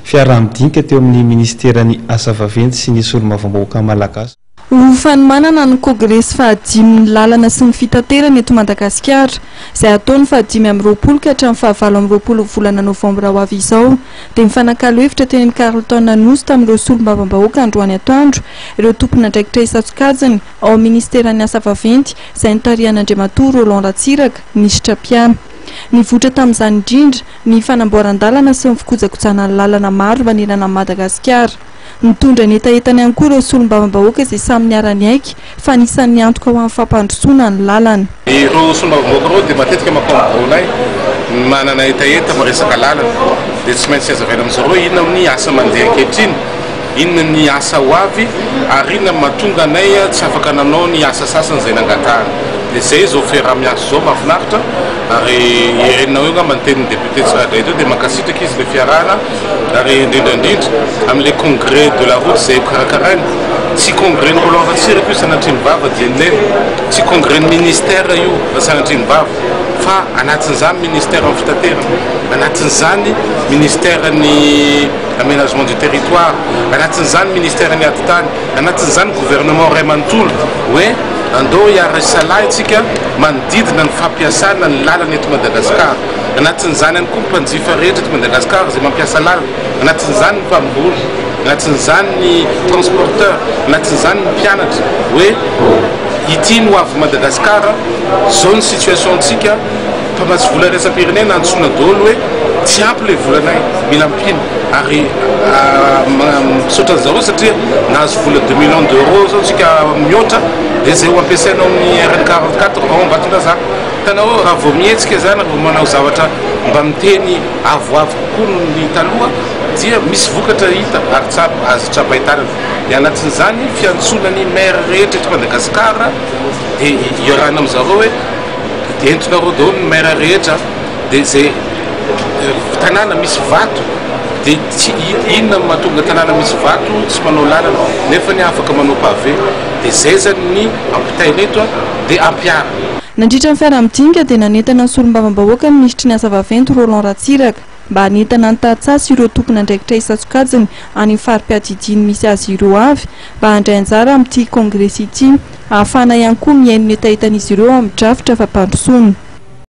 Fiaraha-midinika teo amin'ny ministerany asa vaventy sy ny solombavambahoaka malagasy. Ho fanomanana ny kongresy fahadimy ny lalana sy ny fitaterana eto Madagasikara izay ataony fahadimy amin'ny roapolo ka hatramin'ny fahavalo amin'ny roapolo volana novambra ho avy izao dia mifanakalo hevitra teny Carleton Nanosy tamin'ireo solombavambahoaka androany atoandro ireo tompona andraikitra isan-tsokajiny ao amin'ny ministerany asa vaventy izay nitarihan'Andriamatoa Roland Ratsiraka ministra Piana. Nivoatra tamin'izany indrindra ny fanamboaran-dalana sy ny fikojakojana ny lalana maro manerana Madagasikara. Nitondra ny etaetany ihany koa ireo solombavambahoaka izay samy niara-ny aiky fa anisan'ny antoka ho amin'ny fampandrosoana ny lalana. Ireo solombavambahoaka ireo dia matetika mampamboana manana etaeta miresaka lalana dia tsy maintsy hazavaina amin'izareo inona ny asa mandeha ankehitriny, inona ny asa ho avy ary inona mahatonga anay tsy afaka nanao ny asa sasany izay nangatahana. Dia izay izao fiaraha-miasa izao mahafinaritra ary irenao io ngamba ny tenin'ny député tsirairay eo dia mankasitraka izy ilay fiarahana ary indrindrandrindra amin'ilay congrès de la route izay karakaraina. Tsy congrès ny Roland Ratsiraka io sanatria ny vava dia nilena, tsy congrès ny ministère io sanatria ny vava fa anatin'izany ministère amin'ny fitaterana, anatin'izany ministère ny aménagement du territoire, anatin'izany ministère ny adi-tany, anatin'izany gouvernement ray manontolo hoe andao hiara-salahy isika manodidina ny fampiasana ny lalana eto Madagasikara, anatin'izany ihany koa mpanjifa rehetra eto Madagasikara izay mampiasa lalana, anatin'izany ny mpamboly, anatin'izany ny transporteur, anatin'izany ny mpianatra hoe ity no avy Madagasikara zao ny situation antsika mpamatsy vola raisam-pirenena antsoina daholo hoe tsy ampy ilay volanay mila ampina ary misaotra an'izareo satria nahazo vola 2 millions d'euros zao tsika mihoatra dia izay ho ampiasainao amin'ny RN44 vao Ambatondrazaka. Hitanao raha vao mihetsika zany raha vao manao zavatra mba miteny avoavo kokoa ny taloha dia misy vokatra hita ary azo trapahitanana. Dia anatin'izany fiantsonany maire rehetra eto Madagasikara dia iarahana amin'izareo hoe entonareo daholo ny maire rehetra dia izay tanàna misy vato dia inona mahatonga tanàna misy vato tsy manao lalana nefa ny afaka manao pavé dia izay zany ny ampitaina eto dia ampiara. Nandritra ny fiaraha-midinika dia nanentana ny solombavambahoaka ny ministry ny asa vaventy Roland Ratsiraka mba hanentana ny tahatsasy ireo tompona andraikitra isan-tsokajiny any fari-piadidiany misy azy ireo avy mba handray anjara amin'ity kongresy ity ahafahana ihany koa mihaino ny etaetan'izy ireo amin'ny drafitra fampandrosoana.